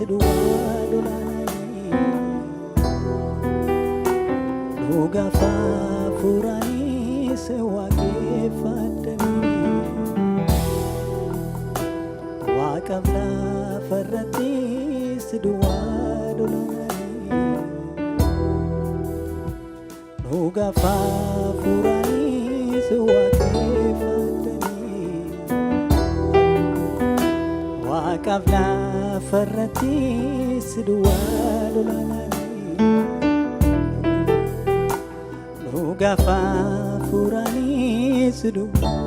siduwaa lolaananii dhugafa furanii si waaqeffatanii waaqaaf lafarratti siduwaa lolaananii dhugafa furanii si waaqeffatanii waaqaaf lafarratti siduwaa lolaananii dhugafa furanii siduwaa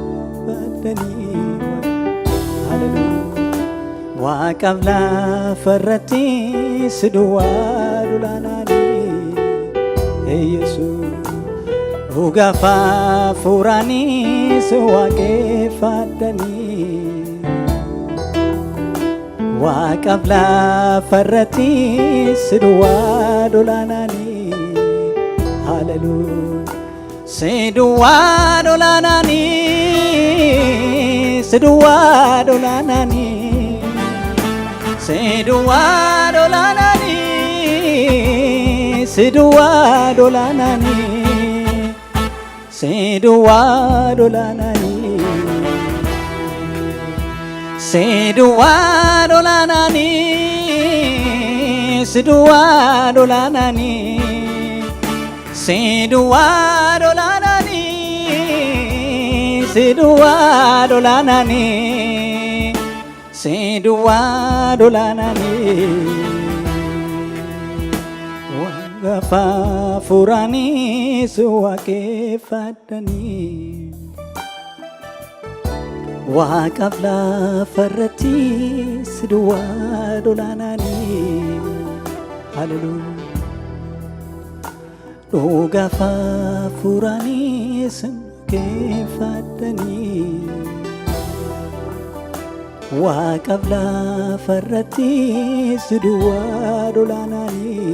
waaqaaf lafarratti siduwaa lolaananii Yesuus dhugafa furanii si waaqeffatanii waaqaaf lafarratti siduwaa lolaananii hallelujah siduwaa lolaananii siduwaa lolaananii siduwaa lolaananii siduwaa lolaananii siduwaa lolaananii siduwaa lolaananii siduwaa lolaananii siduwaa lolaananii siduwaa lolaananii siduwaa lolaananii waaqafa furanii si waaqeffatanii waaqaaf lafarratti siduwaa lolaananii hallelujah dhugafa furanii si waaqeffatanii waaqaaf lafarratti siduwaa lolaananii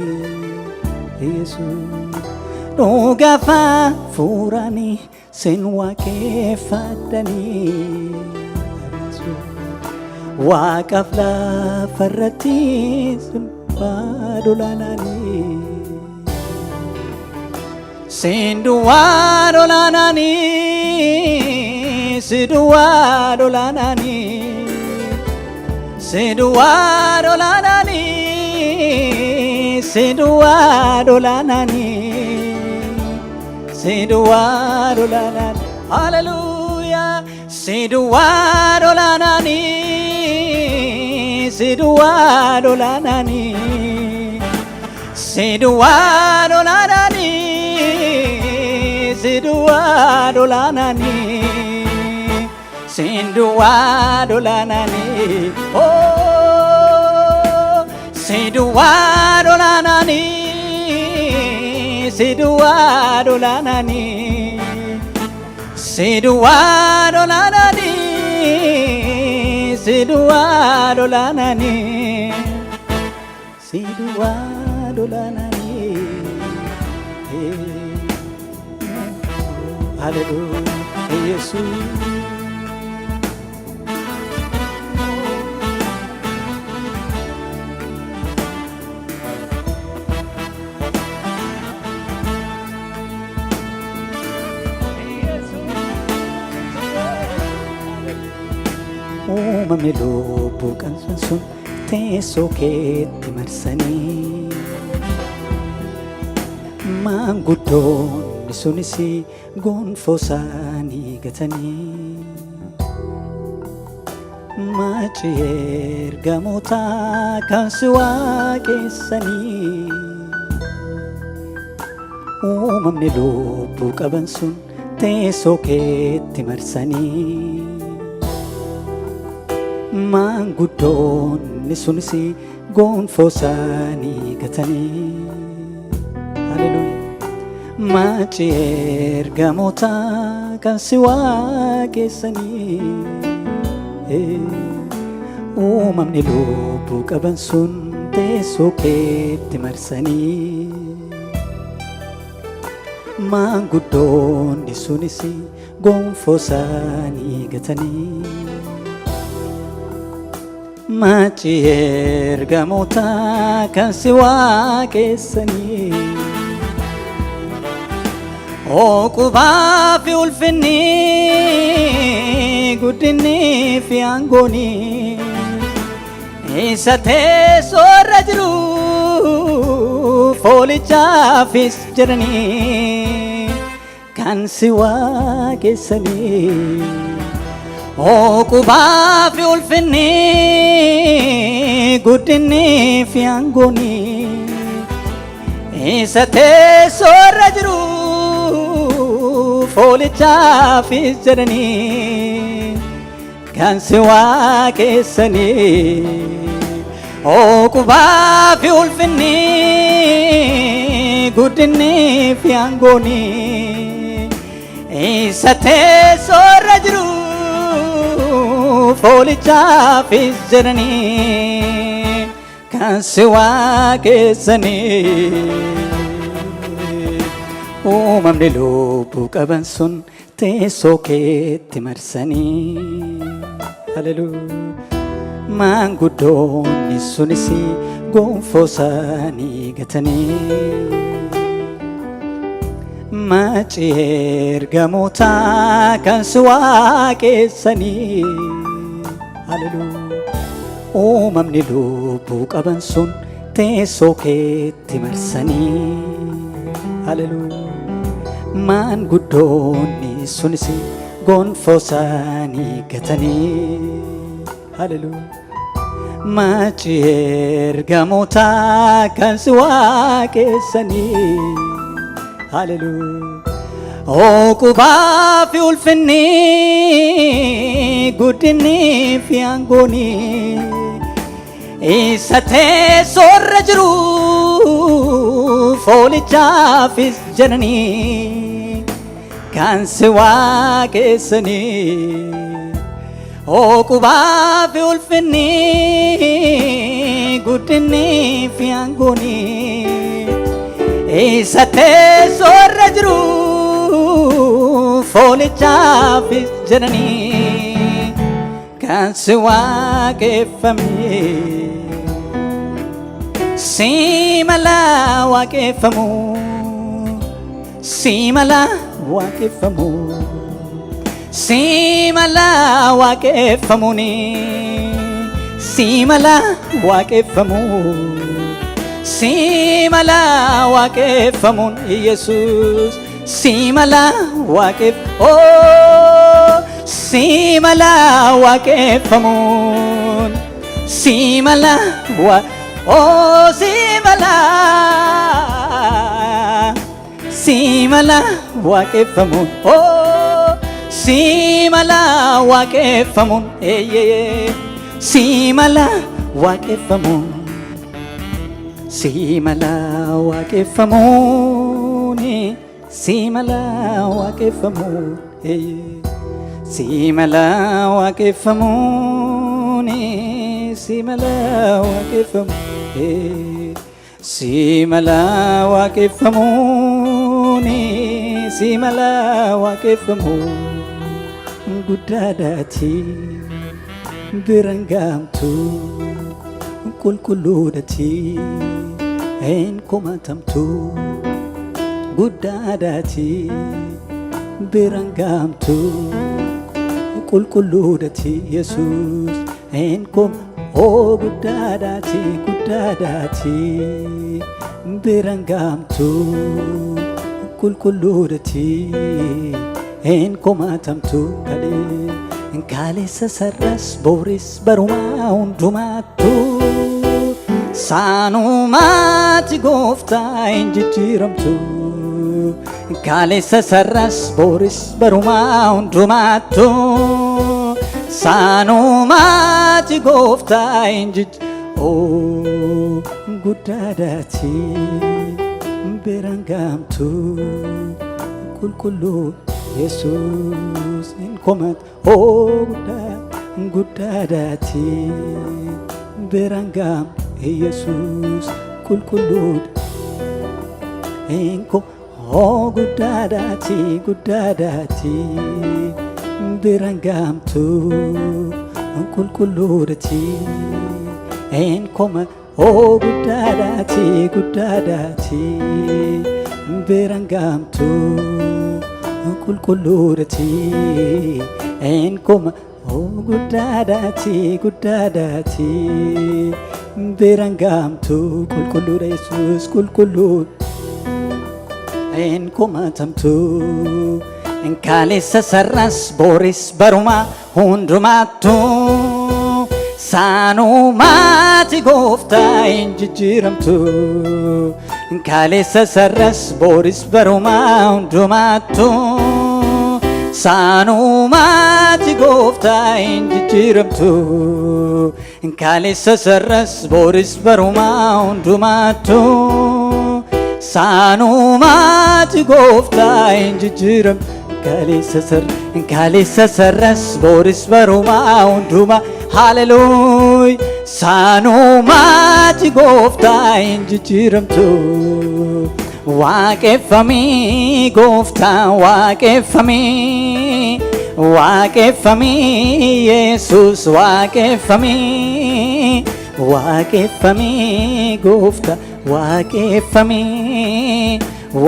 Yesuus dhugafa furanii si waaqeffatanii waaqaaf lafarratti siduwaa lolaananii siduwaa lolaananii siduwaa lolaananii siduwaa lolaananii siduwaa lolaananii siduwaa lolaananii hallelujah siduwaa lolaananii siduwaa lolaananii siduwaa lolaananii siduwaa lolaananii siduwaa lolaananii oh siduwaa lolaananii siduwaa lolaananii siduwaa lolaananii siduwaa lolaananii siduwaa lolaananii hallelujah Yesuus uumamni lubbuu qansan sun teessoo keetti marsanii maanguddoonni sunis gonfoo isaanii gatanii machi ergamootaa kan si waaqessanii uumamni lubbuu qaban sun teessoo keetti marsanii maanguddoonni sunis gonfoo isaanii gatanii hallelujah machi ergamootaa kan si waaqessanii uumamni lubbuu qaban sun teessoo keetti marsanii maanguddoonni sunis gonfoo isaanii gatanii machi ergamoota kan si waaqessanii Oqubaa fi ulfinni guddinni fi aangooni isa teessoorra jiru foolichaafis jedhanii kan si waaqessanii Oqubaa fi ulfinni guddinni fi aangooni isa teessoorra jiru foolichaafis jedhanii kan si waaqessanii Oqubaa fi ulfinni guddinni fi aangooni isa teessoorra jiru foolichaafis jedhanii kan si waaqessanii Uumamni lubbuu qaban sun teessoo keetti marsanii Hallelujah Maanguddoonni sunis gonfoo isaanii gatanii Machi ergamoota kan si waaqessanii Hallelujah Uumamni lubbuu qaban sun teessoo keetti marsanii Hallelujah Maanguddoonni sunis gonfoo isaanii gatanii Hallelujah Machi ergamoota kan si waaqessanii Hallelujah Oqubaa fi ulfinni guddinni fi aangooni isa teessoorra jiru foolichaafis jedhanii kan si waaqessanii Oqubaa fi ulfinni guddinni fi aangooni isa teessoorra jiru foolichaafis jedhanii kan si waaqeffamee Si mala waaqeffamu Si mala waaqeffamu Si mala waaqeffamuni Si mala waaqeffamu Si mala waaqeffamun Yesus Si mala Si mala waaqeffamun Si mala Si mala waaqeffamun Si mala waaqeffamun Si mala waaqeffamun Si mala waaqeffamun Si mala waaqeffamun Si mala waaqeffamun Si mala waaqeffamun Si mala waaqeffamun Si mala waaqeffamun Guddaadhaati biraan gahamtu qulqulluudhaati hin komatamtu Guddaadhaati biraan gahamtu qulqulluudhaati Yesus hin guddaadhaati biraan gahamtu qulqulluudhaati hin komatamtu Kaleessa sarras boris barumaa hundumaattu Saanumaatti gooftaa hin jijjiiramtu Kaleessa sarras boris barumaa hundumaattu Saanumaatti gooftaa hin jijjiiramtu Guddaadhaati biraan gahamtu qulqulluu Yesus hin komatu guddaadhaati biraan gahamtu Yesus qulqulluudha hin guddaadhaati biraan gahamtu qulqulluudhaati een koma oo guddaadhaati biraan gahamtu qulqulluudhaati een koma oo guddaadhaati biraan gahamtu qulqulluudha Yesuus qulqulluu een komatamtu kaleessa sarras boris baruma hundumattu saanumati gooftaa hin jijjiiramtu kaleessa sarras boris baruma hundumattu saanumati gooftaa hin jijjiiramtu kaleessa sarras boris baruma hundumattu saanumati gooftaa hin jijjiiramtu kaleessa sarras boris baruma hunduma haleluuy saanumati gooftaa hin jijjiiramtu waaqeffamii gooftaa waaqeffamii Yesuus waaqeffamii gooftaa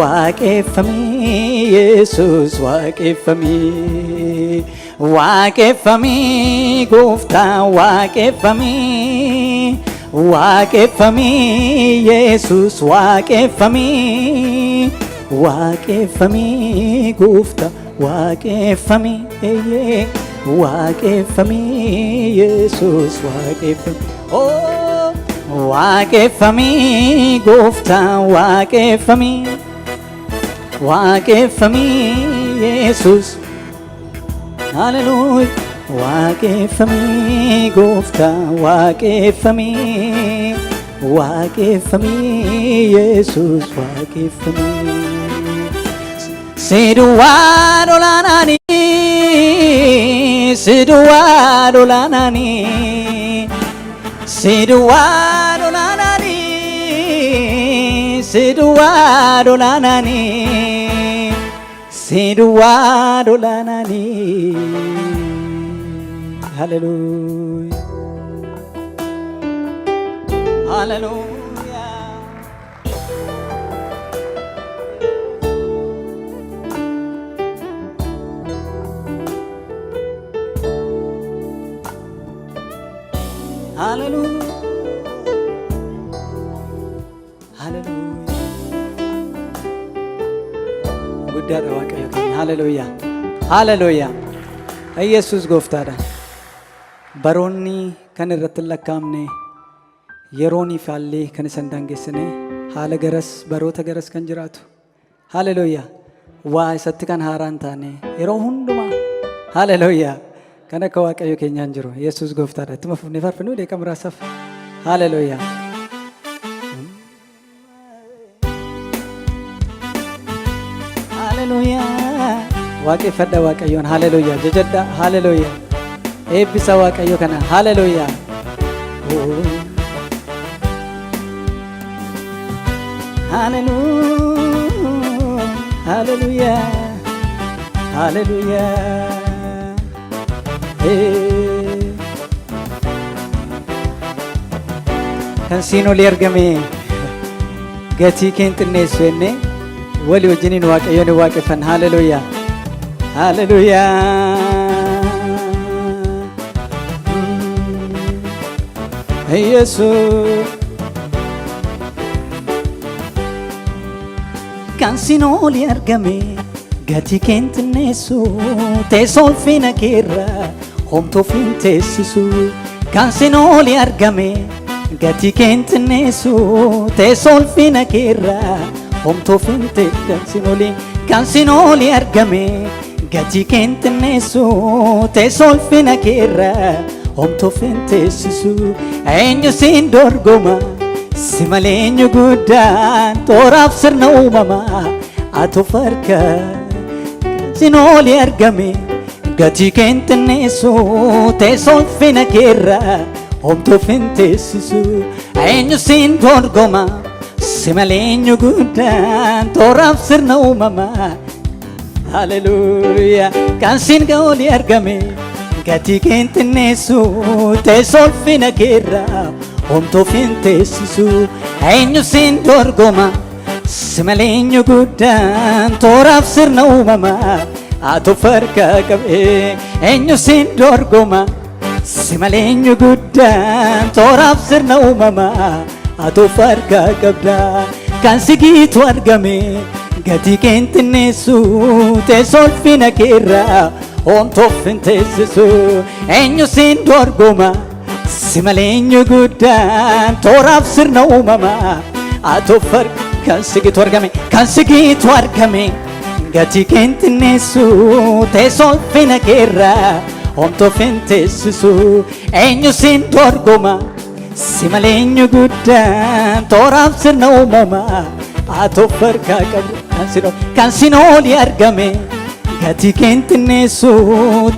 waaqeffamii Yesuus waaqeffamii gooftaa waaqeffamii Yesuus waaqeffamii gooftaa waaqeffamii Yesuus waaqeffamii gooftaa waaqeffamii Yesuus haleluuy waaqeffamii gooftaa waaqeffamii Yesuus waaqeffamii siduwaa dolaananii siduwaa dolaananii haleluuya haleluuya haleluuya haleluuya guddaadha waaqayyo keenya haleluuya haleluuya Yesuus gooftaadha baroonni kan irratti lakkaa'amne yeroonii fi haalli kan isan daangessine haala garas baroota garas kan jiraatu haleluuya waa isatti kan haaraan taane yeroo hundumaa haleluuya kan akka waaqayyo keenyaan jiru Yesuus gooftaadha ittuma fufnee faarfannuu deeqa muraasaaf haleluuya haleluuya waaqeffadha waaqayyoon haleluuya jajadha haleluuya eebbisa waaqayyo kana haleluuya haleluuya haleluuya haleluuya kan siin olii argame gatii kee hin xinneessu jenne walii wajjiniin waaqayyoon waaqeffanna haleluuya haleluuya Yesuus kan siin olii argame gatii kee hin xinneessu teessoo ulfina keerra homtuuf hin teessisu kan siin olii argame gatii kee hin xinneessu teessoo ulfina keerra homtuuf hin teessisu kan siin olii argame gatii kee hin xinneessu teessoo ulfina keerra homtuuf hin teessisu eenyu siin dorgoma si malee eenyu guddaan tooraaf sirna uumamaa atuuf harka siin olii argame gatii kee hin xinneessu teessoo ulfina keerra homtuuf hin teessisu eenyu siin dorgoma si malee eenyu guddaan tooraaf sirna uumamaa haleluuya kan siin olii argame gatii keentinneessu teessoo ulfina keerraa homtuu finteessisu eenyu siin dorgoma si malee eenyu guddaan tooraaf sirna uumamaa atu farka qabe eenyu siin dorgoma si malee eenyu guddaan tooraaf sirna uumamaa atu farka qabda kan si gitu argame gatii keentinneessu teessoo ulfina keerraa homtuu finteessisu eenyu siin dorgoma si malee eenyu guddaan tooraaf sirna uumamaa atu farka kan si gitu argame kan si gitu argame gatii keentinneessu teessoo ulfina keerraa homtuu finteessisu eenyu siin dorgoma si malee eenyu guddaan tooraaf sirna uumamaa atu farka qabu kan sin oli argame gatii keentinneessu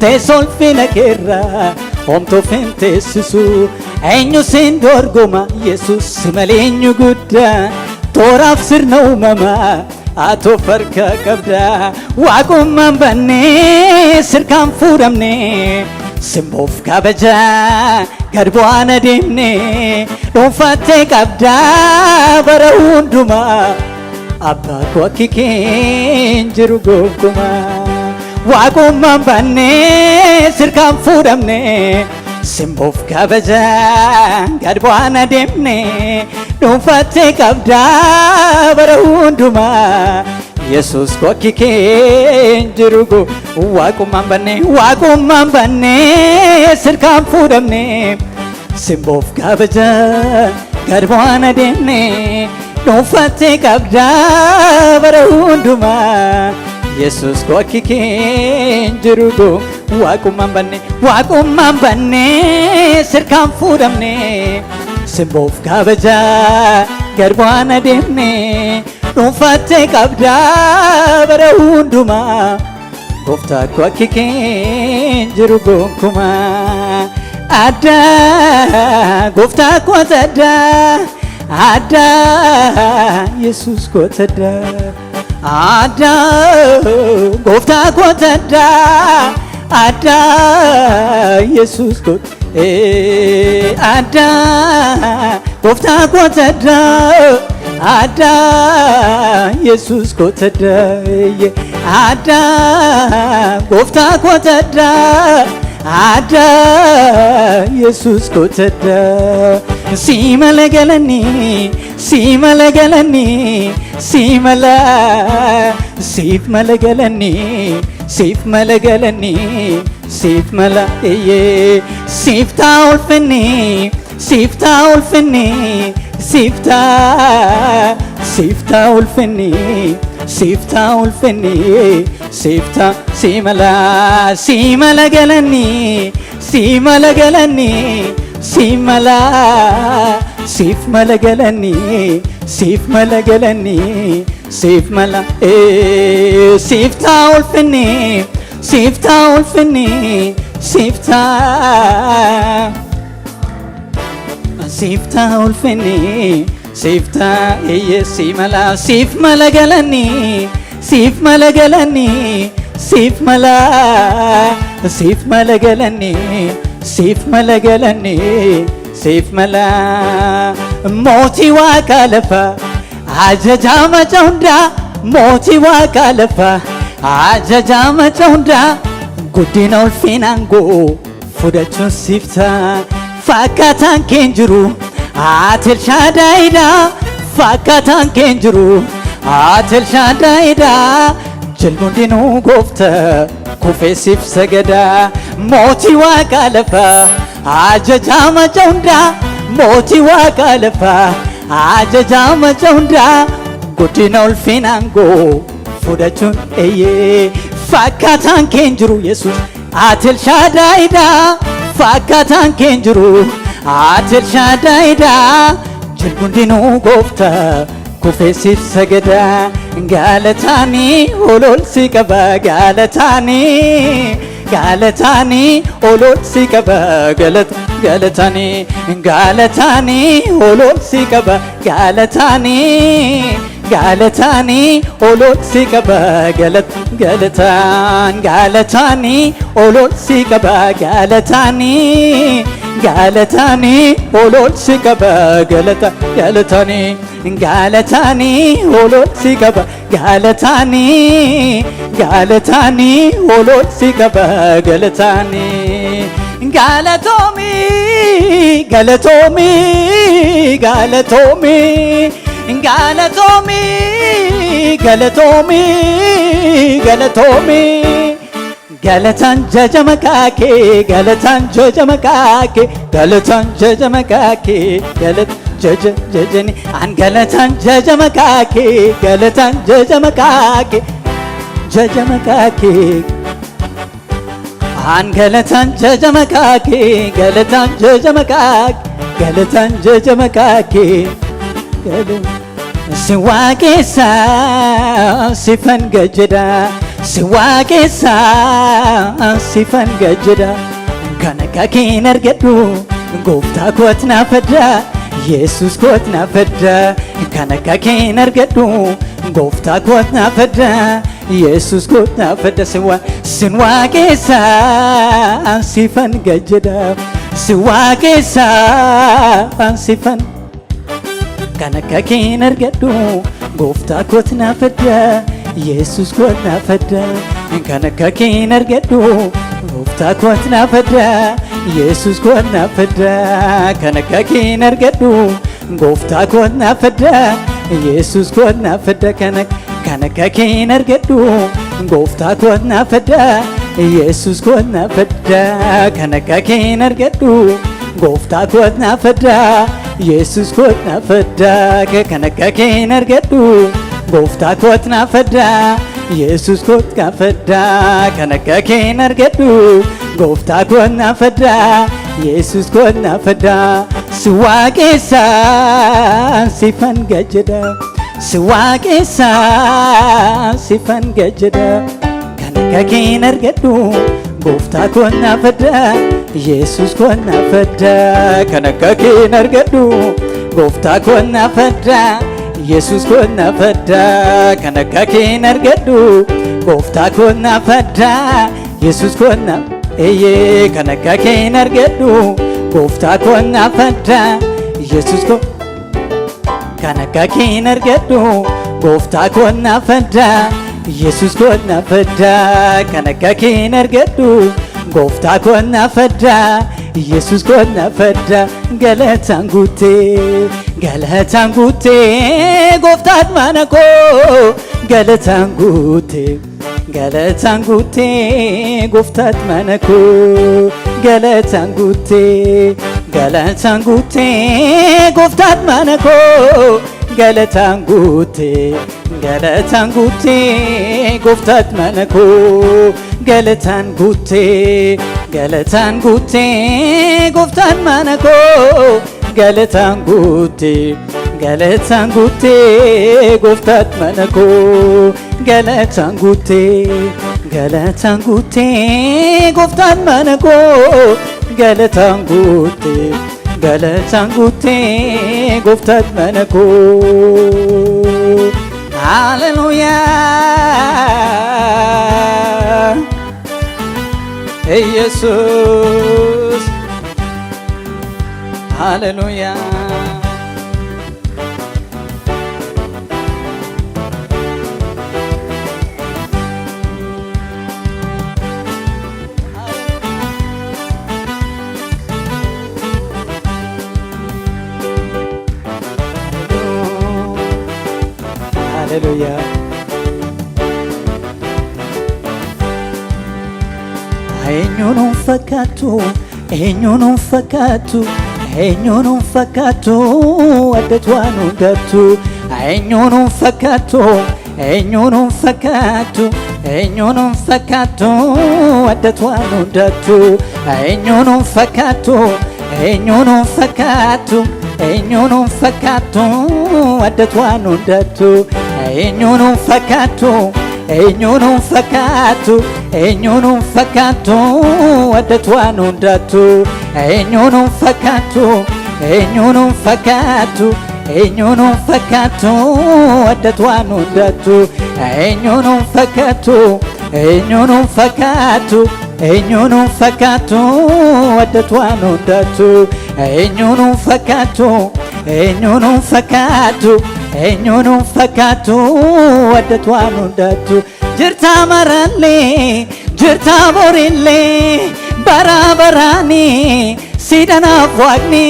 teessoo ulfina keerraa homtuu finteessisu eenyu siin dorgoma Yesuus si malee eenyu guddaan tooraaf sirna uumamaa atu farka qabda waaqummaan bannee sirkaan fuudhamnee simboof kabajaa gad bu'aan adeemnee dhuunfattee qabdaa bara hundumaa abbaa koo akki keen jiru gonkumaa waaqummaan bannee sirkaan fuudhamnee simboof kabajaa gad bu'aan adeemnee dhuunfattee qabdaa bara hundumaa Yesuus koo akki keen jiru waaqummaan bannee sirkaan fuudhamnee simboof kabajaa gad bu'aan adeemnee dhuunfattee qabdaa bara hundumaa Yesuus koo akki keen jiru waaqummaan bannee sirkaan fuudhamnee simboof kabajaa gad bu'aan adeemnee dhuunfattee qabdaa bara hundumaa gooftaa koo akki keen jiru gonkumaa addaa gooftaa koo addaa Yesuus koo addaa gooftaa koo addaa Yesuus koo addaa gooftaa koo addaa Yesuus koo addaa gooftaa koo addaa Yesuus koo si mala galanii siif mala galanii siif mala siif taa ulfinni siif taa ulfinni si mala galanii siif mala galanii siif taa ulfinni siif taa ulfinni siif mala galanii siif mala mootii waaqa lafaa ajajaa maca hundaa mootii waaqa lafaa ajajaa maca hundaa guddina ulfina aangoo fudhachuun siif ta'a fakkaataan keen jiru ati Elshaadaayidha fakkaataan keen jiru ati Elshaadaayidha jalli hundinuu gooftaa kufee siif sagada mootii waaqa lafaa ajajaa maca hundaa mootii waaqa lafaa ajajaa maca hundaa guddina ulfina aangoo fudhachuun fakkaataan keen jiru Yesuus ati Elshaadaayidha fakkaataan keen jiru ati Elshaadaayidha jalli hundinuu gooftaa kufee siif sagada galataanii ololsi qaba galataanii ololsi qaba galataanii ololsi qaba galataanii galataani olol si qaba galatan galataani olol si qaba galataani olol si qaba galataani olol si qaba galataani olol si qaba galataani galatomi galatomi galatomi galatomi galatomi galatomi galatan jajamakake galatan jajamakake galatan jajamakake galat jajani an galatan jajamakake galatan jajamakake jajamakake an galatan jajamakake galatan jajamakake galatan jajamakake siwaqesa sifan gajada siwaqesa sifan gajada kana kakin argadu gofta kotna fada yesus kotna fada kana kakin argadu gofta kotna fada yesus kotna fada siwaqesa sifan gajada siwaqesa sifan kana kakin argadu gofta kotna fada yesus kotna fada kana kakin argadu gofta kotna fada yesus kotna fada kana kakin argadu gofta kotna fada yesus kotna fada kana kakin argadu gofta kotna fada yesus kotna fada kana kakin argadu gofta kotna fada yesus kotna fada kana kakin argadu gofta kotna fada yesus kotna fada kana kakin argadu gofta kotna fada yesus kotna fada siwaqesa sifan gajada siwaqesa sifan gajada kana kakin argadu gofta kotna fada yesus kotna fada kana kakin argadu gofta kotna fada yesus kotna fada kana kakin argadu gofta kotna fada yesus kotna eye kana kakin argadu gofta kotna fada yesus kana kakin argadu gofta kotna fada yesus kotna fada kana kakin argadu gofta kotna fada yesus kotna fada galatan guute goftat manako galatan guute goftat manako galatan guute goftat manako galatan guute goftat manako galatan guute goftat manako galatan guute goftat manako galatan guute goftat manako galatan guute goftat manako hallelujah Jesus hallelujah hallelujah eenyuun fakkaatu addatu waan hundattu eenyuun fakkaatu addatu waan hundattu eenyuun fakkaatu addatu waan hundattu eenyuun fakkaatu addatu waan hundattu eenyuun fakkaatu eenyuun fakkaatu addatu waan hundattu eenyuun fakkaatu eenyuun fakkaatu eenyuun fakkaatu addatu waan hundattu eenyuun fakkaatu eenyuun fakkaatu eenyuun fakkaatu addatu waan hundattu jirta marallee jirta borillee bara baraani sidanaaf waaqni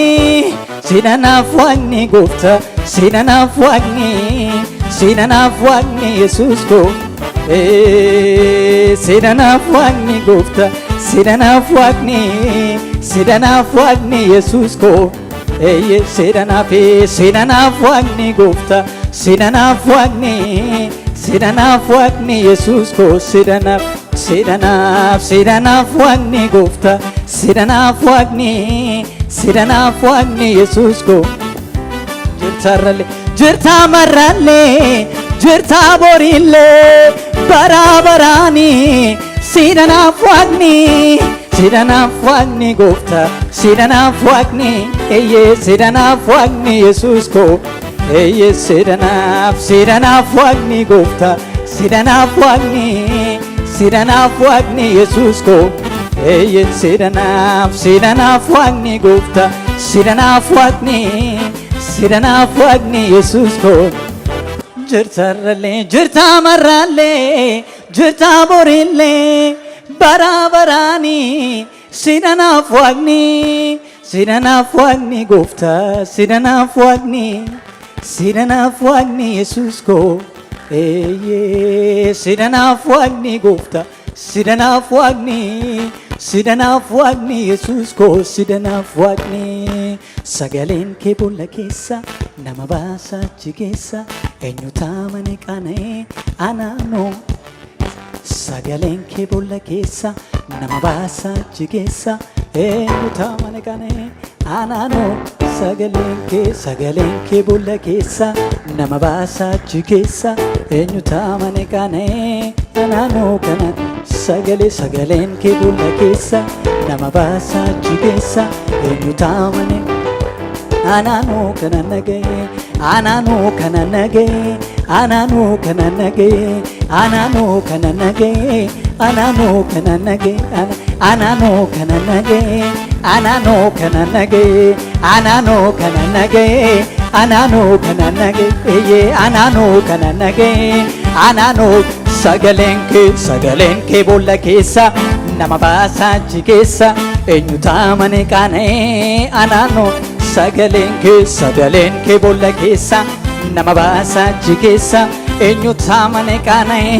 sidanaaf waaqni goofta sidanaaf waaqni Yesuus ko sidanaaf waaqni goofta sidanaaf waaqni Yesuus ko sidanaaf waaqni goofta sidanaaf waaqni Yesuus ko sidanaaf waaqni goofta sidanaaf waaqni Yesuus ko jirta marallee jirta borillee bara baraani sidanaaf waaqni goofta sidanaaf waaqni Yesuus ko sidanaaf waaqni goofta sidanaaf waaqni Yesuus ko sidanaaf waaqni goofta sidanaaf waaqni Yesuus ko jirtarralee jirta marrallee jirta borillee bara baraani sidanaaf waaqni goofta sidanaaf waaqni Yesuus ko sidanaaf waaqni goofta sidanaaf waaqni Yesuus ko sidanaaf waaqni sagaleen kee boolla keessa nama baasa achi keessa eenyu taamane qana'ee anaanoo sagaleen kee boolla keessa nama baasa achi keessa eenyu taamane qana'ee anaanoo sagaleen kee boolla keessa nama baasa achi keessa eenyu taamane qana'ee anaanoo kana sagaleen kee boolla keessa nama baasa achi keessa eenyu taamane anaanoo kana nagee anaanoo kana nagee anaanoo kana nagee anaanoo kana nagee anaanoo kana nagee anaanoo kana nagee anaanoo kana nagee anaanoo kana nagee anaanoo kana nagee anaanoo kana nagee anaanoo sagaleen kee boolla keessa nama baasa achi keessa eenyu taamane qana'ee anaanoo sagaleen kee boolla keessa nama baasa achi keessa eenyu taamane qana'ee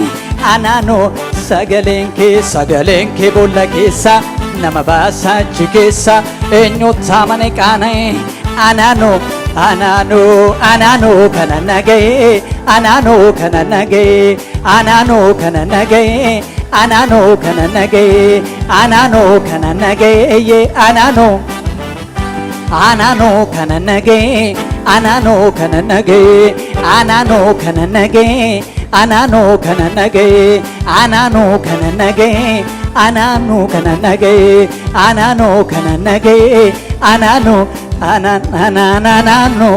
anaanoo sagaleen kee boolla keessa nama baasa achi keessa eenyu taamane qana'ee anaanoo kana nagee anaanoo kana nagee anaanoo kana nagee anaanoo kana nagee anaanoo kana nagee anaanoo kana nagee anaanoo kana nagee anaanoo kana nagee anaanoo kana nagee anaanoo kana nagee anaanoo kana nagee anaanoo kana nagee anaanoo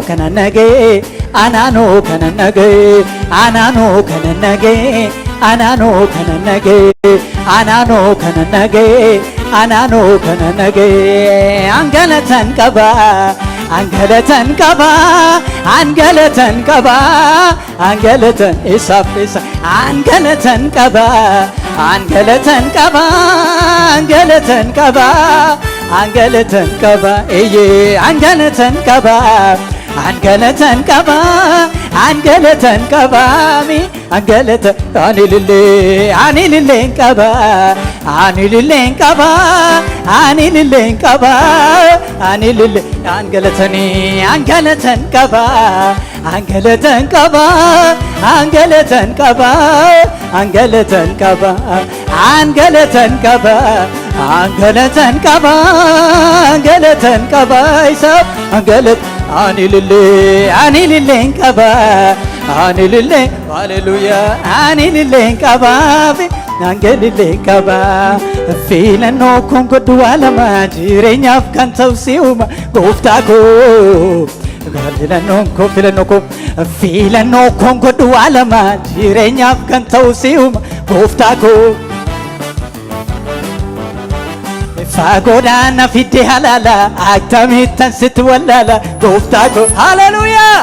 kana nagee anaanoo kana nagee anaanoo kana nagee anaanoo kana nagee anaanoo kana nagee anaanoo kana nagee angalatan qaba angalatan isaaf isa angalatan qaba angalatan qaba angalatan qaba angalatan qaba mi angalatan anililleen qaba anililleen qaba angalatan qaba angalatan qaba angalatan qaba angalatan qaba angalatan qaba angalatan qaba angalatan qaba isa angalat anililleen qaba anililleen hallelujah anililleen qaba angalilleen qaba filannoo kun godhu alama jireenyaaf kan ta'u si uuma gooftaa koo filannoon koo godhu alama jireenyaaf kan ta'u si'uma gooftaa koo faagoodhaan na fidde halaala akkamittan sitti wallaala gooftaa koo haleluuyaa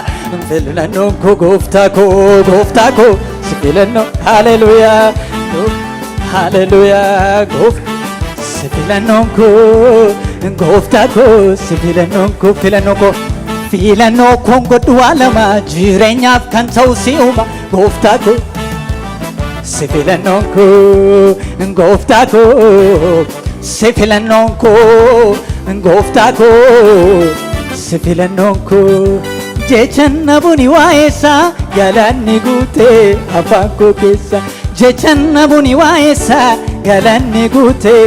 filannoon koo gooftaa koo si filannoo haleluuyaa haleluuyaa si filannoon koo gooftaa koo si filannoon koo filannoo koon godhu alama jireenyaaf kan ta'u si'uma gooftaa koo si filannoon koo gooftaa koo si filannoon koo gooftaa koo si filannoon koo jechan nabuni waa'eessaa galaanni guutee afaan koo keessa jechan nabuni waa'eessaa galaanni guutee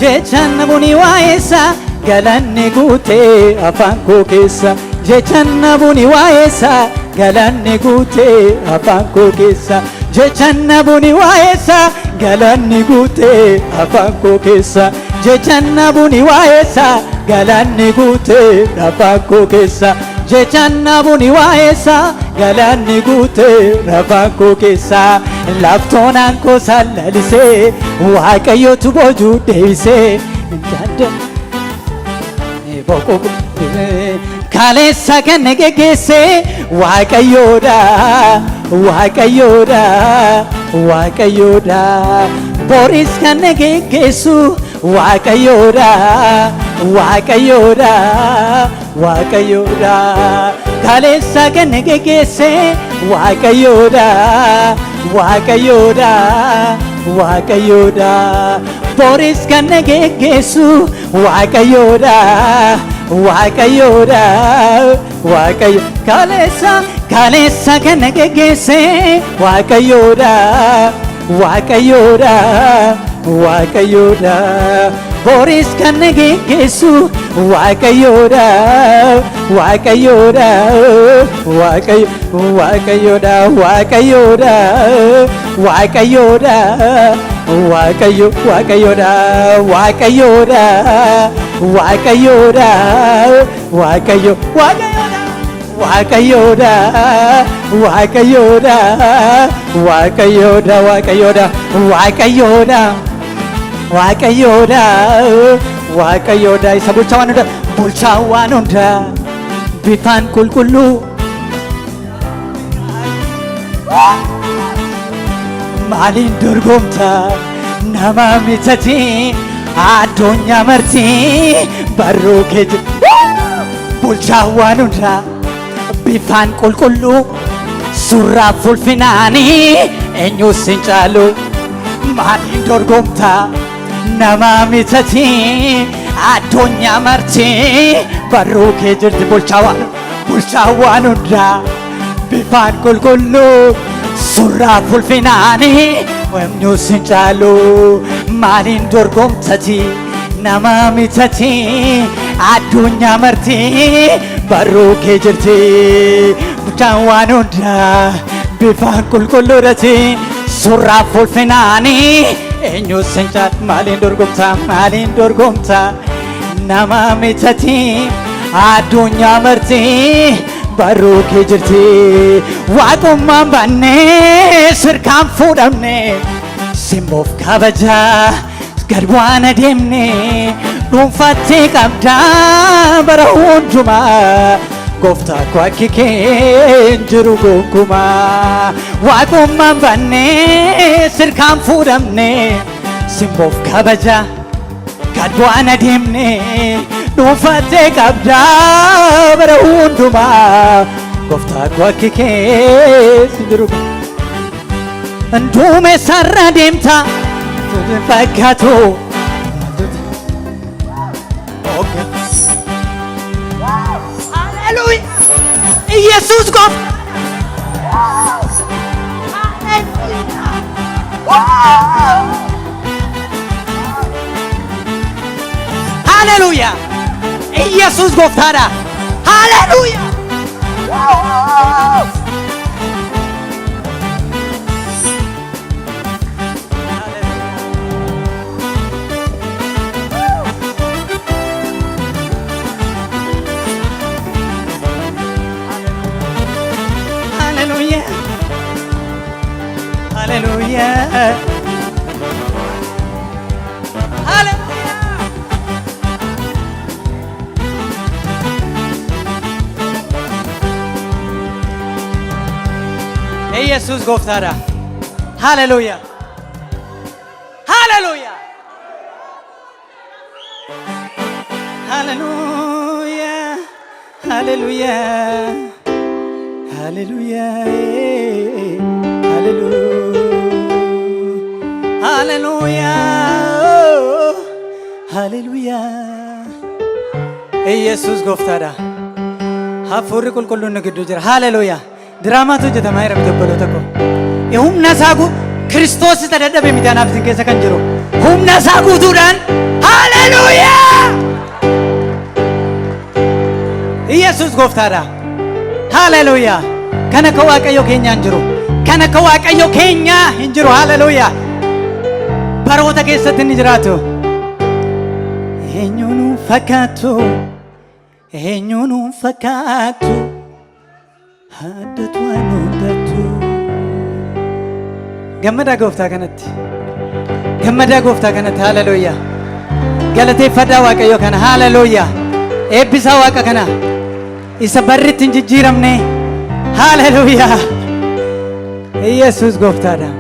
jechan nabuni waa'eessaa galaanni guutee afaan koo keessa jechan nabuni waa'eessaa galaanni guutee afaan koo keessa jechan nabuni waa'eessaa galaanni guutee afaan koo keessa jechan nabuni waa'eessaa galaanni guutee afaan koo keessa jechan nabuni waa'eessaa galaanni guutee afaan koo keessa laftoonaan koo sallalisee waaqayyotu boojuu deebisee kaleessa kan geggeesse waaqayyoodha boris kan geggeessu waaqayyoodha kaleessa kan geggeesse waaqayyoodha boris kan geggeessu waaqayyoodha kaleessa kan geggeesse waaqayyoodha boris kan geggeessu waaqayyoodha waaqayyoodha isa bulchaa waan hundaa bifaan qulqulluu maaliin dorgomta nama mitati addunyaa martii barruu kee bulchaa waan hundaa bifaan qulqulluu surraaf ulfinaanii eenyus hin caalu maaliin dorgomta nama mitati addunyaa martii barruu kee jirti bulchaa waan hundaa bifaan qulqulluu surraaf ulfinaanii eenyus hin caalu maaliin dorgomtati nama mitati addunyaa martii barruu kee jirti bulchaa waan hundaa bifaan qulqulluudhati surraaf ulfinaanii eenyus hin caalu maaliin dorgomta nama mitati addunyaa martii barruu kee jirti waaqummaan baannee sirkaan fuudhamne simboof kabajaa gad waan adeemne dhuunfattee qabdaa bara hundumaa gooftaa koo akki kee jiru gonkumaa waaqummaan baannee sirkaan fuudhamne simboof kabajaa gad waan adeemne dhuunfattee qabdaa bara hundumaa gooftaa koo akki kee jiru duumessarra deemta fakkaatu haleluuyaa ኢየሱስ ጎፍ ሃሌሉያ ኢየሱስ ጎፍታዳ ሃሌሉያ Hallelujah. ኢየሱስ ጎፍታራ ሃሌሉያ ሃሌሉያ ሃሌሉያ ሃሌሉያ ሃሌሉያ ሃሌሉያ ሃሌሉያ ኢየሱስ ጎፍታራ ሀፉሪ ቁልቁሉን ንግዱ ጅራ ሃሌሉያ ድራማቱ ጀተማ ይረም ተበሎ ተኮ የሁምና ሳጉ ክርስቶስ ተደደበ ሚታናፍ ዝንከሰ ከንጅሮ ሁምና ሳጉ ቱዳን ሃሌሉያ ኢየሱስ ጎፍታራ ሃሌሉያ ከነ ከዋቀዮ ኬኛ እንጅሩ ከነ ከዋቀዮ ኬኛ እንጅሩ ሃሌሉያ በሮተ ከሰት እንጅራቱ ኤኙኑ ፈካቱ ኤኙኑ ፈካቱ haddatu anudatu gammada gooftaa kanatti haleluya galateeffadha waaqayyo kana haleluya eebbisa waaqa kana isa barritti hin jijjiiramne haleluya yesus gooftaadha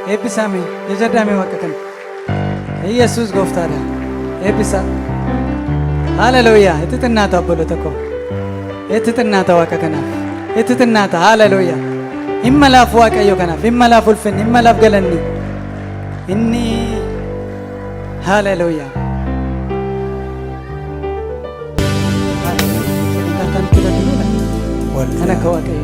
eebbisame jajadame waaqa kana ኢየሱስ ጎፍታራ ኤብሳ ሃሌሉያ እትጥናታ አቦሎተኮ እትጥናታ ዋቀ ከናፍ እትጥናታ ሃሌሉያ ኢመላፍ ዋቀዮ ከናፍ ኢመላፍ ኡልፍን ኢመላፍ ገለኒ እኒ ሃሌሉያ ታንኩ ለዱላ ወልከነ ከዋቀዮ